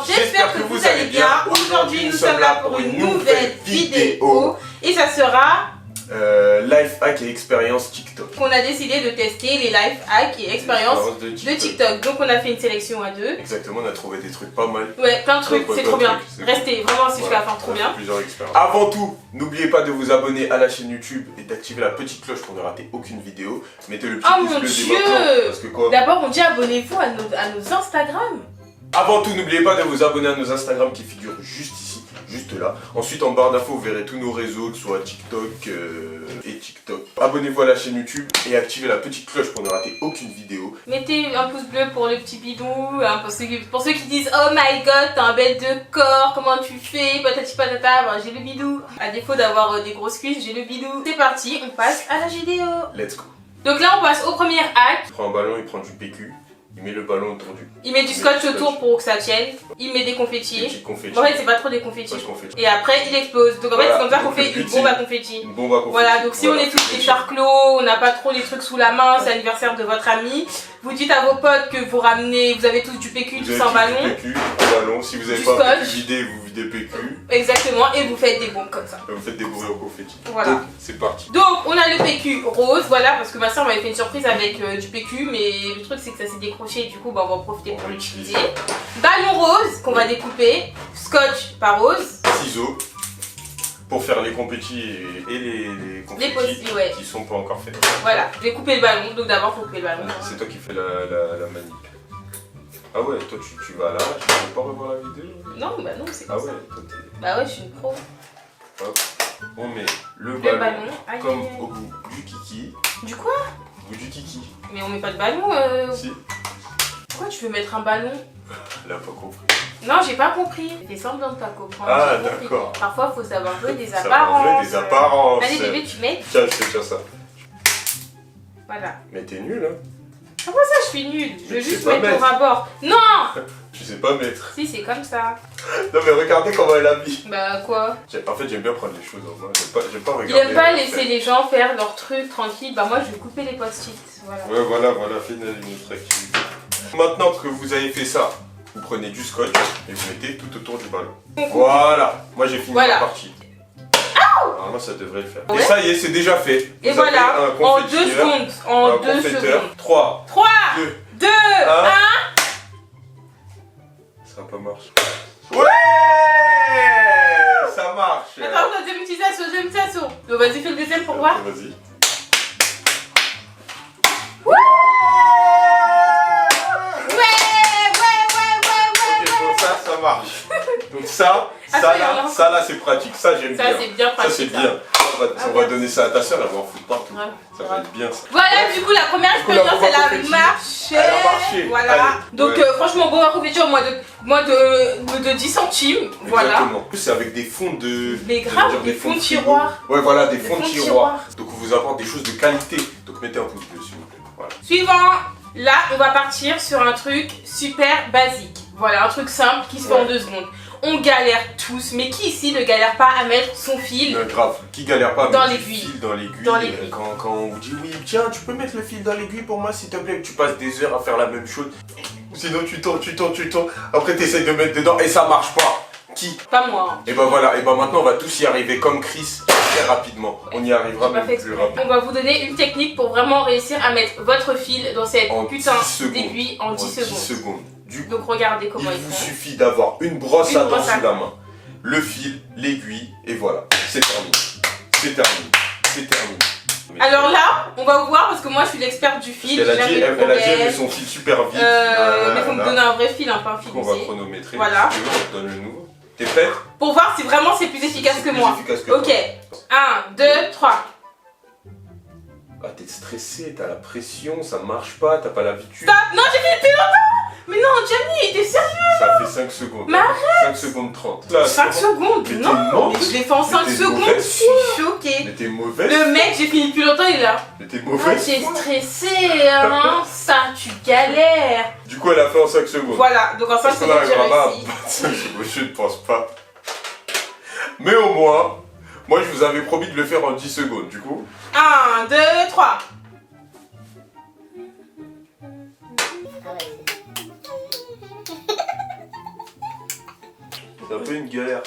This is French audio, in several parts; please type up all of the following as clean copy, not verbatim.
j'espère que vous allez bien. Aujourd'hui, nous sommes là pour une nouvelle vidéo et ça sera life hack et expérience TikTok. qu'on a décidé de tester les life hacks et expériences de TikTok. Donc on a fait une sélection à deux. Exactement, on a trouvé des trucs pas mal. Ouais, plein de trucs, c'est trop bien. Restez vraiment si jusqu'à la fin, trop bien. Plusieurs expériences. Avant tout, n'oubliez pas de vous abonner à la chaîne YouTube et d'activer la petite cloche pour ne rater aucune vidéo. Mettez le petit pouce bleu dès maintenant, parce que quoi. D'abord on dit abonnez-vous à nos Instagram. Avant tout, n'oubliez pas de vous abonner à nos Instagram qui figurent juste ici, juste là. Ensuite, en barre d'infos, vous verrez tous nos réseaux, que ce soit TikTok et TikTok. Abonnez-vous à la chaîne YouTube et activez la petite cloche pour ne rater aucune vidéo. Mettez un pouce bleu pour le petit bidou, hein, pour ceux qui disent oh my god, t'as un bête de corps, comment tu fais, patati patata, ben, j'ai le bidou. À défaut d'avoir des grosses cuisses, j'ai le bidou. C'est parti, on passe à la vidéo. Let's go. Donc là, on passe au premier hack. Il prend un ballon, il prend du PQ. Il met le ballon autour du... Il met du scotch autour pour que ça tienne. Il met des confettis. Des petits confettis. En fait, c'est pas trop des confettis. Pas de confettis. Et après, il explose. Donc en fait, Voilà. c'est comme ça qu'on Donc, fait le but, une bombe à confettis. Une bombe à confettis. Voilà, donc si on est tous des charclos, on n'a pas trop les trucs sous la main, c'est l'anniversaire de votre ami. Vous dites à vos potes que vous ramenez, vous avez tous du PQ, tous un ballon. Du PQ, un ballon. Si vous n'avez Du pas scotch. PQ vidé, vous videz PQ. Exactement, et vous faites des bombes comme ça. Et vous faites des bourrées au confetti. Voilà. Donc, c'est parti. Donc on a le PQ rose, voilà, parce que ma soeur m'avait fait une surprise avec du PQ, mais le truc c'est que ça s'est décroché et du coup bah, on va en profiter pour l'utiliser. Ballon rose qu'on va découper, scotch pas rose. Ciseaux. Pour faire les confettis et les confettis ouais. qui sont pas encore faits. Voilà, je vais couper le ballon, donc d'abord faut couper le ballon. C'est toi qui fais la manip. Ah ouais, toi tu vas là, tu peux pas revoir la vidéo? Non, bah non, c'est Ah comme ouais, ça. toi t'es... Bah ouais, je suis une pro. Hop. On met le ballon, ballon aïe, comme aïe, aïe. au bout du kiki. Du quoi? Au bout du kiki. Mais on met pas de ballon Si. Pourquoi tu veux mettre un ballon? Elle a pas compris. Non, j'ai pas compris. Fais semblant de pas comprendre. Ah j'ai compris. d'accord. Parfois, faut savoir jouer des Ça va apparences. jouer des apparences. Allez bébé, tu mets. Tiens, je vais faire ça. Voilà. Mais t'es nul hein. Comment ça, je suis nulle? Je veux Mais tu juste sais pas mettre au mettre. rabord. Non. Tu sais pas mettre. Si, c'est comme ça. Non mais regardez comment elle a mis. Bah quoi? En fait j'aime bien prendre les choses en main. J'aime pas regarder. Il aime pas les laisser les gens faire leur truc tranquille. Bah moi, je vais couper les post-it. Voilà. Ouais, voilà, finale une autre activité. Maintenant que vous avez fait ça, vous prenez du scotch et vous mettez tout autour du ballon. Voilà, moi j'ai fini Voilà. ma partie. Normalement ça devrait le faire. Ouais. Et ça y est, c'est déjà fait. Et Vous voilà, avez un en confettieur, 2 secondes. En un 2 confetteur. secondes. 3, 3, 2, 2, 1. ça n'a pas marché. Ouais, ça marche. Attends, deuxième petit assaut, Donc vas-y, fais le deuxième pour voir. Ok, vas-y. Ok, bon, ça marche. Donc ça là c'est pratique. Ça j'aime bien. Ça c'est bien pratique. Ça c'est bien. On va donner ça à ta soeur, elle va en foutre partout. Ouais. Ça va être bien ça. Voilà, du coup, la première Du coup, la expérience, bombe à elle a confetti, marché. elle a marché. Voilà. Allez, Donc, ouais. franchement, bon, à confetti, moins de 10 centimes. Voilà. Exactement. En plus, c'est avec des fonds de. Mais grave, des fonds de tiroir. Ouais, voilà, des fonds de fonds de tiroir. Donc, on vous apporte des choses de qualité. Donc, mettez un pouce bleu, s'il vous plaît. Voilà. Suivant. Là, on va partir sur un truc super basique. Voilà, un truc simple qui se fait en 2 secondes. On galère tous, mais qui ici ne galère pas à mettre son fil Non, grave, qui galère pas à dans mettre l'aiguille. le fil dans l'aiguille. Dans l'aiguille. Quand on vous dit oui, tiens, tu peux mettre le fil dans l'aiguille pour moi, s'il te plaît. Tu passes des heures à faire la même chose. Sinon, tu tournes. Après, tu essayes de mettre dedans et ça marche pas. Qui? Pas moi. Et ben voilà, et ben maintenant, on va tous y arriver comme Chris très rapidement. On y arrivera J'ai pas même fait plus exprès. rapidement. On va vous donner une technique pour vraiment réussir à mettre votre fil dans cette En putain 10 secondes. d'aiguille en 10 secondes. Du coup, Donc regardez comment il ils vous font. suffit d'avoir une brosse Une à dents brosse à sous la main, le fil, l'aiguille, et voilà, c'est terminé. C'est terminé. C'est terminé. Mais Alors là, on va voir parce que moi je suis l'experte du fil. elle a j'ai dit, jamais eu de elle a dit, elle met problème. son fil super vite. Mais faut me donner un vrai fil, hein, pas un fil On va usé. chronométrer. Voilà. Si tu veux, on te donne le nouveau. T'es prête? Pour voir si vraiment c'est plus efficace que C'est plus moi. efficace que Ok. toi. 1, 2, 3. Ah, t'es stressé, t'as la pression, ça marche pas, t'as pas l'habitude. Stop. Non, j'ai fait depuis longtemps. Mais non, Gianni, t'es sérieux? Ça fait 5 secondes. Mais arrête. 5 secondes 30. Là, 5 secondes? Mais t'es Non, mauvaise. mais je l'ai fait en 5 t'es secondes, je mauvaise. suis choquée. Mais t'es mauvaise. Le mec, j'ai fini depuis longtemps, il est là. Mais t'es Ah, mauvaise. t'es stressé, hein. Ça, tu galères. Du coup, elle a fait en 5 secondes. Voilà, donc en 5 Est-ce qu'on secondes, j'ai arrivera pas à réussi. battre 5 secondes? Je ne pense pas. Mais au moins, moi je vous avais promis de le faire en 10 secondes. Du coup, 1, 2, 3. peu une galère.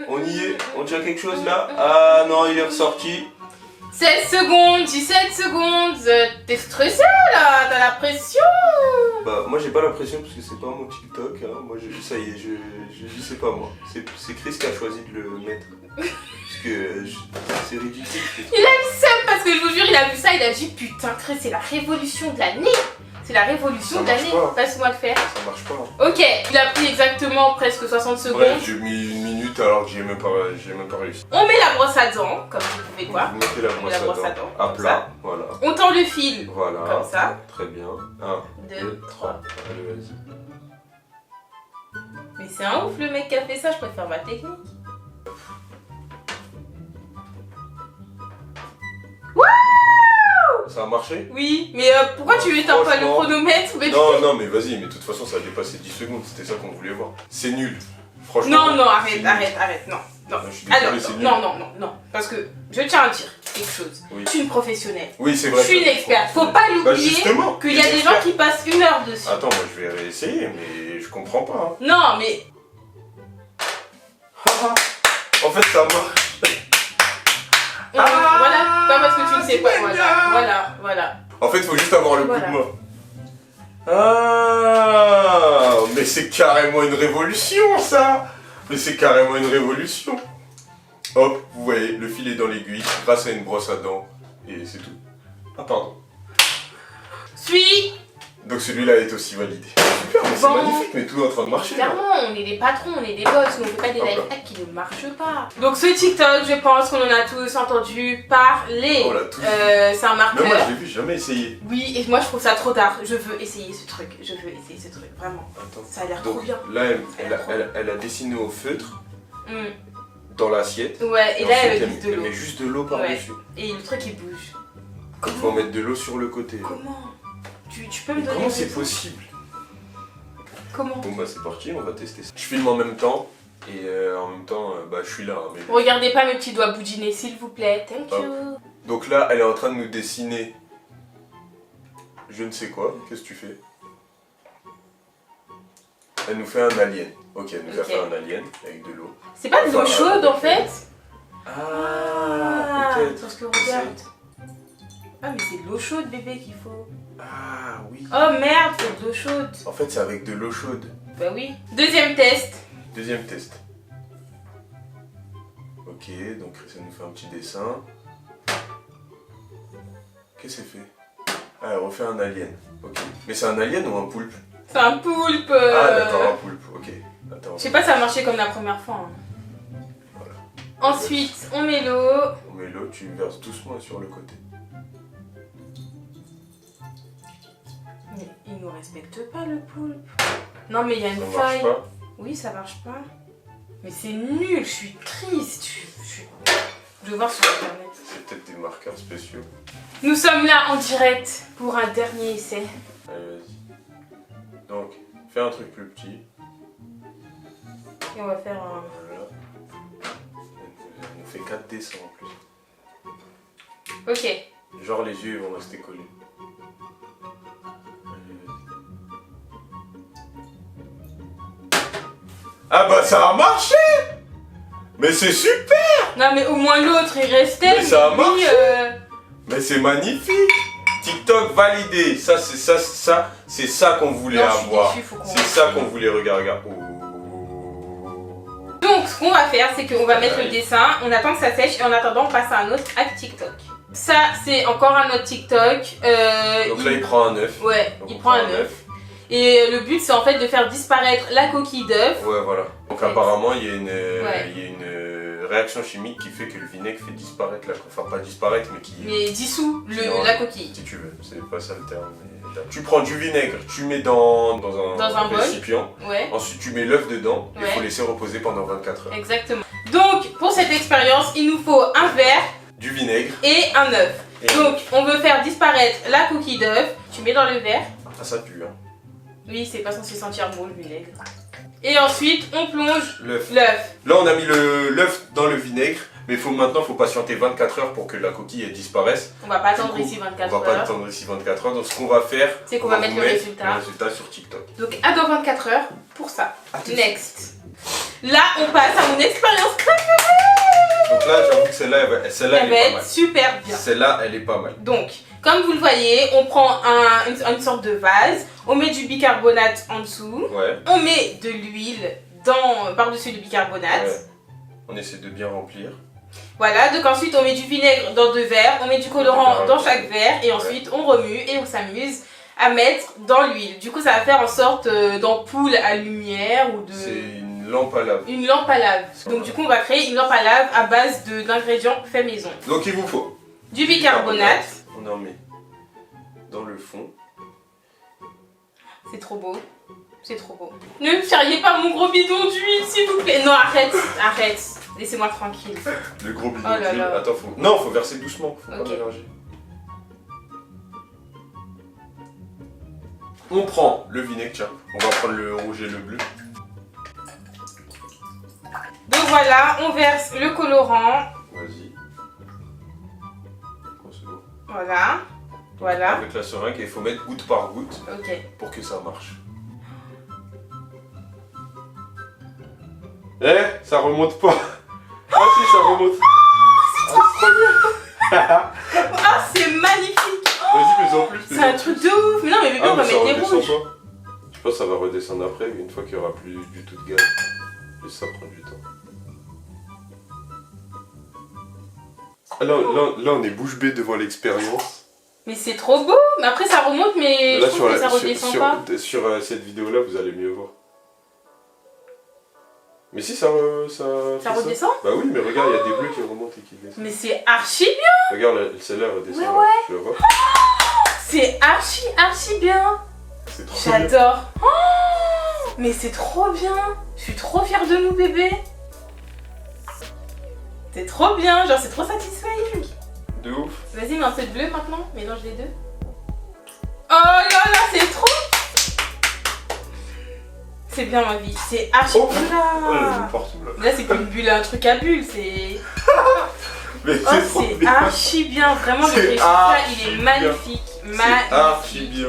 On y est. On tient quelque chose là. Ah non, il est ressorti. 16 secondes, 17 secondes. T'es stressé là, t'as la pression. Bah moi j'ai pas la pression parce que c'est pas mon TikTok, hein. Moi ça y est, je dis c'est pas moi. C'est Chris qui a choisi de le mettre. Parce que c'est ridicule. Il a le seum parce que je vous jure, il a vu ça, il a dit putain Chris, c'est la révolution de l'année. C'est la révolution de l'année. Passe-moi le faire. Ça marche pas. Ok, il a pris exactement presque 60 secondes. Ouais, j'ai mis une minute alors que j'ai même pas réussi. On met la brosse à dents, comme vous pouvez voir. Vous mettez la brosse à dents à plat, voilà. On tend le fil, voilà. Comme ça. Très bien. 1, 2, 3. Allez, vas-y. Mais c'est un ouf le mec qui a fait ça, je préfère ma technique. Ça a marché? Oui, mais pourquoi tu éteins pas le chronomètre? Non, mais vas-y, mais de toute façon ça a dépassé 10 secondes, c'était ça qu'on voulait voir. C'est nul. Franchement. Non, arrête, non. Alors, non, parce que je tiens à dire quelque chose. Oui. Je suis une professionnelle. Oui, c'est vrai. Je suis une experte. Faut pas l'oublier qu'il y a des gens qui passent 1 heure dessus. Attends, moi je vais réessayer, mais je comprends pas. Hein. Non, mais. En fait, ça marche. Voilà, pas parce que tu ne sais pas. Voilà. En fait, il faut juste avoir le coup de main. Ah, mais c'est carrément une révolution, ça. Mais c'est carrément une révolution. Hop, vous voyez, le fil est dans l'aiguille grâce à une brosse à dents. Et c'est tout. Ah, pardon. Suis. Donc celui-là est aussi validé. Super, mais c'est magnifique, mais tout est en train de marcher. Clairement, on est des patrons, on est des boss, on ne fait pas des live hacks qui ne marchent pas. Donc ce TikTok, je pense qu'on en a tous entendu parler. On l'a tous c'est un marqueur. Mais moi je l'ai vu, j'ai jamais essayé. Oui, et moi je trouve ça trop tard. Je veux essayer ce truc, vraiment. Attends. Ça a l'air trop bien. Là, elle a dessiné au feutre dans l'assiette. Ouais, et là elle met de l'eau. Elle met juste de l'eau par-dessus. Et le truc il bouge. Il faut mettre de l'eau sur le côté. Comment? Tu peux me donner comment c'est possible? Comment? Bon bah c'est parti, on va tester ça. Je filme en même temps et en même temps bah je suis là. Hein, mais... Regardez pas mes petits doigts boudinés s'il vous plaît, thank you. Donc là elle est en train de nous dessiner je ne sais quoi, qu'est-ce que tu fais? Elle nous fait un alien. Ok, elle nous a fait un alien avec de l'eau. C'est pas de l'eau chaude en fait? Ah, peut-être. Parce que regarde. Ah mais c'est de l'eau chaude bébé qu'il faut. Ah oui. Oh merde, c'est de l'eau chaude. En fait c'est avec de l'eau chaude. Bah oui. Deuxième test. Deuxième test. Ok, donc ça nous fait un petit dessin. Qu'est-ce qu'elle fait? Ah, elle refait un alien. Ok. Mais c'est un alien ou un poulpe? C'est un poulpe. Ah d'accord, un poulpe, ok. Attends. Je sais pas si ça a marché comme la première fois. Hein. Voilà. Ensuite, on met l'eau. On met l'eau, tu verses doucement sur le côté. Mais il nous respecte pas le poulpe. Non mais il y a une Ça faille. marche pas? Oui, ça marche pas. Mais c'est nul, je suis triste. Je vais voir sur internet. C'est peut-être des marqueurs spéciaux. Nous sommes là en direct pour un dernier essai. Allez, vas-y. Donc, fais un truc plus petit. Et on va faire un... Voilà. Elle nous fait 4 dessins en plus. Ok. Genre les yeux ils vont rester collés. Ah bah ça a marché! Mais c'est super! Non mais au moins l'autre il restait. Mais ça a marché. Lui, Mais c'est magnifique! TikTok validé! Ça c'est ça qu'on voulait avoir. C'est ça qu'on voulait regarder. Donc ce qu'on va faire c'est qu'on va mettre le dessin, on attend que ça sèche et en attendant on passe à un autre hack TikTok. Ça c'est encore un autre TikTok. Donc là il prend un œuf. Ouais, il prend un œuf. Et le but c'est en fait de faire disparaître la coquille d'œuf. Ouais voilà. Donc apparemment il y a une réaction chimique qui fait que le vinaigre fait disparaître la coquille. Enfin pas disparaître mais qui... Mais dissout la coquille. Si tu veux, c'est pas ça le terme. Mais... Tu prends du vinaigre, tu mets dans un récipient. Ouais. Ensuite tu mets l'œuf dedans et il faut laisser reposer pendant 24 heures. Exactement. Donc pour cette expérience il nous faut un verre. Du vinaigre. Et un œuf. Donc on veut faire disparaître la coquille d'œuf. Tu mets dans le verre. Ah ça pue hein. Oui, c'est pas censé sentir bon le vinaigre. Et ensuite, on plonge l'œuf. Là, on a mis l'œuf dans le vinaigre. Mais maintenant, il faut patienter 24 heures pour que la coquille elle disparaisse. On va pas attendre ici 24 On va pas heures. attendre ici 24 heures. Donc, ce qu'on va faire, C'est qu'on va mettre vous le résultat. sur TikTok. Donc, attends 24 heures pour ça. À tout de Next. Là, on passe à mon expérience préférée. Donc là, j'avoue que celle-là, elle Ça est va pas mal. être super bien. Celle-là, elle est pas mal. Donc, comme vous le voyez, on prend une sorte de vase, on met du bicarbonate en dessous, Ouais. on met de l'huile par-dessus le bicarbonate. Ouais. On essaie de bien remplir. Voilà, donc ensuite on met du vinaigre dans 2 verres, on met du colorant dans chaque verre et ensuite on remue et on s'amuse à mettre dans l'huile. Du coup, ça va faire en sorte d'ampoule à lumière ou de... C'est une lampe à lave. Une lampe à lave. Donc du coup, on va créer une lampe à lave à base d'ingrédients faits maison. Donc, il vous faut Du bicarbonate. On en met dans le fond. C'est trop beau. C'est trop beau. Ne me charriez pas mon gros bidon d'huile, s'il vous plaît. Non, arrête, arrête. Laissez-moi tranquille. Le gros bidon Oh là d'huile. là. Attends, faut verser doucement. Faut Ok. pas mélanger. On prend le vinaigre, tiens. On va prendre le rouge et le bleu. Donc voilà, on verse le colorant. Vas-y. Oh, c'est bon. Voilà. Voilà. Avec la seringue, il faut mettre goutte par goutte Ok. pour que ça marche. Eh, ça remonte pas. Ah si, ça remonte. Ah, c'est magnifique. Vas-y, mais en plus. C'est un truc de ouf. Mais non, mais bébé, on va ça mettre des redescend rouges. pas. Je pense que ça va redescendre après, une fois qu'il n'y aura plus du tout de gaz. Et ça prend du temps. Ah, là, on est bouche bée devant l'expérience. Mais c'est trop beau. Mais après, ça remonte, mais Là, je trouve que ça redescend pas. sur cette vidéo-là, vous allez mieux voir. Mais si, ça Ça fait redescend. Bah oui, mais regarde, il y a des bleus qui remontent et qui descendent. Mais c'est archi bien. Regarde, celle-là redescend. Ouais, là. ouais. Tu vas voir. C'est archi bien. C'est trop bien. J'adore. Oh, mais c'est trop bien. Je suis trop fière de nous, bébé. C'est trop bien. Genre, c'est trop satisfying. De ouf. Vas-y, mets un peu de bleu maintenant. Mélange les deux. Oh là là, c'est trop. C'est bien ma vie. C'est archi. Oh, Oula. elle est partout là. Là, c'est pas une bulle, un truc à bulle. C'est. Mais Oh, c'est trop c'est bien. archi bien. Vraiment, le C'est résultat, il est archi magnifique. C'est archi Magnifique. bien.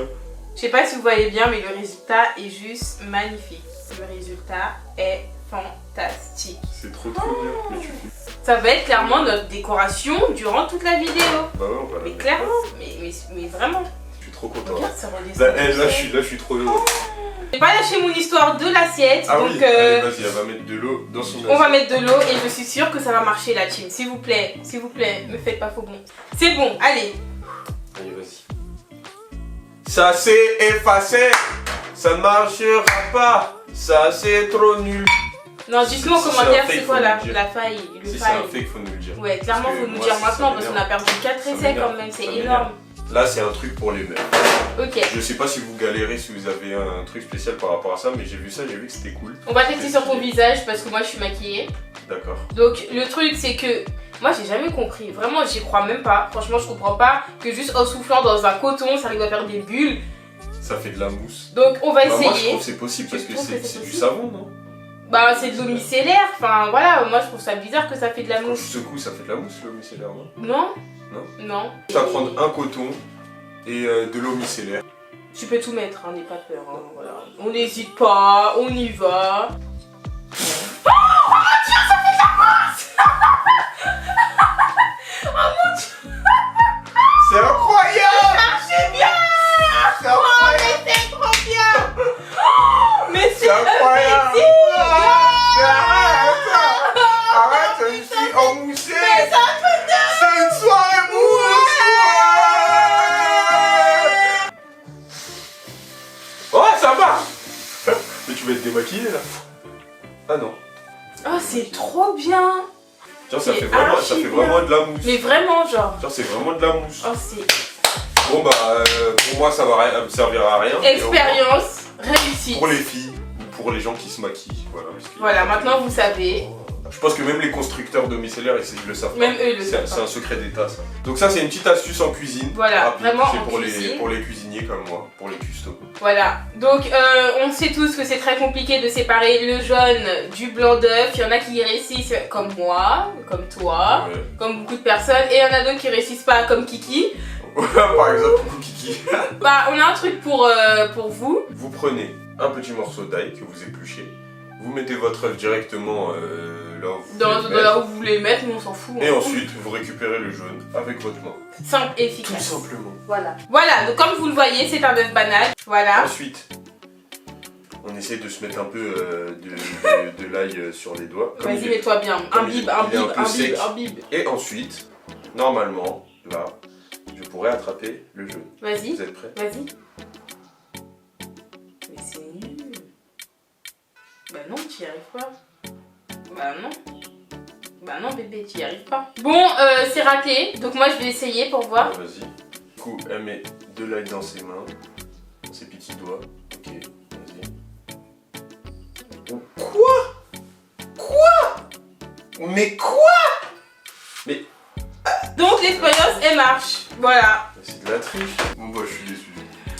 Je sais pas si vous voyez bien, mais le résultat est juste magnifique. Le résultat est fantastique. C'est trop bien. Mais tu fais. Ça va être clairement notre décoration durant toute la vidéo. Bah ouais, on va la Mais mettre. clairement, mais vraiment. Je suis trop content. Regarde, ça redescend. Là, je suis trop heureux. J'ai pas lâché mon histoire de l'assiette, Ah donc oui, allez, vas-y, elle va mettre de l'eau dans son on va assiette. mettre de l'eau et je suis sûre que ça va marcher la team. S'il vous plaît, me faites pas faux bon. C'est bon, allez. Allez, vas-y. Ça s'est effacé. Ça ne marchera pas. Ça c'est trop nul. Non, dites-moi en Si c'est commentaire un fake, c'est quoi faut la nous le dire. faille, le Si c'est un faille. fake, faut nous le dire. Ouais, clairement, Parce que faut nous moi, dire ça maintenant parce m'énerve. qu'on a perdu 4 Ça essais m'énerve. quand même, c'est Ça énorme. Là, c'est un truc pour les meufs. Ok, Je sais pas si vous galérez, si vous avez un truc spécial par rapport à ça, mais j'ai vu ça, j'ai vu que c'était cool. on va tester sur ton visage parce que moi je suis maquillée. D'accord. Donc le truc c'est que moi j'ai jamais compris, vraiment j'y crois même pas. Franchement je comprends pas que juste en soufflant dans un coton ça arrive à faire des bulles. Ça fait de la mousse. Donc on va Bah, moi, je essayer. trouve que c'est possible Tu parce que trouves que c'est c'est du possible savon, non? Bah c'est de l'eau micellaire, enfin voilà, moi je trouve ça bizarre que ça fait de la Quand je mousse. secoue, ça fait de la mousse, l'eau micellaire, non? Non Non. Non. Tu vas prendre un coton et de l'eau micellaire. Tu peux tout mettre, hein, n'aie pas peur. Hein, voilà. On n'hésite pas, on y va. C'est incroyable! C'est bien. C'est incroyable! Mais c'est trop bien. Mais C'est incroyable! amazing. Mais arrête! Arrête, je suis emmoussé! C'est une soirée mousse! Ouais! Oh, ça marche! Mais tu vas être démaquillé là? Ah non. Oh c'est trop bien. Genre, ça C'est fait vraiment, archi bien. de la mousse. Mais vraiment genre. Genre, c'est vraiment de la mousse. Oh c'est Bon, bah, pour moi, ça va me servir à rien. expérience réussie. Pour les filles ou pour les gens qui se maquillent. Voilà. parce que- Voilà, maintenant vous savez. Je pense que même les constructeurs domiciliaires, ils le savent. Même eux, ils le savent. C'est un secret d'état, ça. Donc ça, c'est une petite astuce en cuisine. Voilà, rapide. vraiment C'est en cuisine. pour les cuisiniers comme moi, pour les custos. Voilà, donc on sait tous que c'est très compliqué de séparer le jaune du blanc d'œuf. Il y en a qui y réussissent comme moi, comme toi, Ouais. comme beaucoup de personnes. Et il y en a d'autres qui réussissent pas comme Kiki. Par exemple, coucou Kiki. Bah, on a un truc pour vous. Vous prenez un petit morceau d'ail que vous épluchez. Vous mettez votre œuf directement là où vous voulez le Là où vous voulez le mettre, nous on s'en fout. Et ensuite, vous récupérez le jaune avec votre main. Simple et Tout efficace. simplement. Voilà. Voilà, donc comme vous le voyez, c'est un œuf banal. Voilà. Ensuite, on essaie de se mettre un peu de l'ail sur les doigts. Comme Vas-y, il est- mets-toi bien. comme il est un peu sec. Imbib. Et ensuite, normalement, là, je pourrais attraper le jaune. Vas-y, Vous êtes prêts? vas-y. Mais c'est nul. Bah non, tu y arrives pas. Bah non. Bah non, bébé, tu y arrives pas. Bon, c'est raté. Donc moi, je vais essayer pour voir. Ah, vas-y. Du coup, elle met de l'ail dans ses mains, dans ses petits doigts. Ok, vas-y. Oh, quoi? Mais quoi? Mais Donc l'expérience, elle marche. Voilà. c'est de la triche. Bon bah, je suis déçu.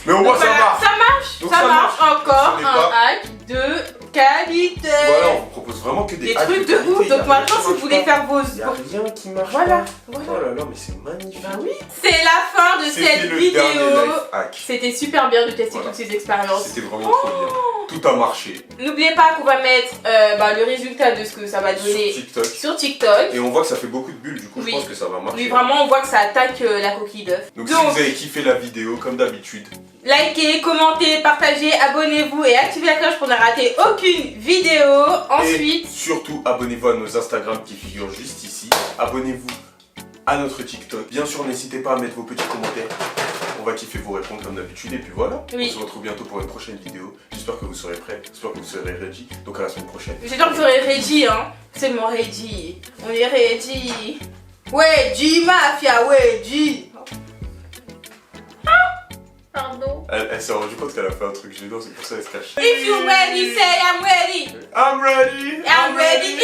Mais au moins, Donc ça voilà, marche. ça marche. Donc Ça ça marche marche. encore. Ce n'est Un pas- hack de qualité. Voilà, on vous propose vraiment que des Des hacks trucs de qualité. ouf. Y a Donc rien maintenant, qui si vous marche voulez pas. faire vos... Y a rien qui marche Voilà. pas. Voilà. Oh là là, mais c'est magnifique. Bah oui. C'est la fin de C'était cette le vidéo. dernier life hack. C'était super bien de tester Voilà. toutes ces expériences. C'était vraiment trop bien. Tout a marché. N'oubliez pas qu'on va mettre le résultat de ce que ça va donner Sur TikTok. sur TikTok. Et on voit que ça fait beaucoup de bulles, du coup Oui. je pense que ça va marcher. Oui, vraiment, on voit que ça attaque la coquille d'œuf. Donc, si vous avez kiffé la vidéo, comme d'habitude, likez, commentez, partagez, abonnez-vous et activez la cloche pour ne rater aucune vidéo. Ensuite, et surtout abonnez-vous à nos Instagram qui figurent juste ici. Abonnez-vous à notre TikTok. Bien sûr, n'hésitez pas à mettre vos petits commentaires. On va kiffer vous répondre comme d'habitude. Et puis voilà, Oui. on se retrouve bientôt pour une prochaine vidéo. J'espère que vous serez prêts, j'espère que vous serez ready. Donc à la semaine prochaine. j'espère que vous serez ready, hein. Seulement ready. On est ready. Ouais, G Mafia, ouais, G. Pardon. Elle s'est rendue compte qu'elle a fait un truc gênant, c'est pour ça qu'elle se cache. If you ready, say I'm ready. I'm ready! I'm ready.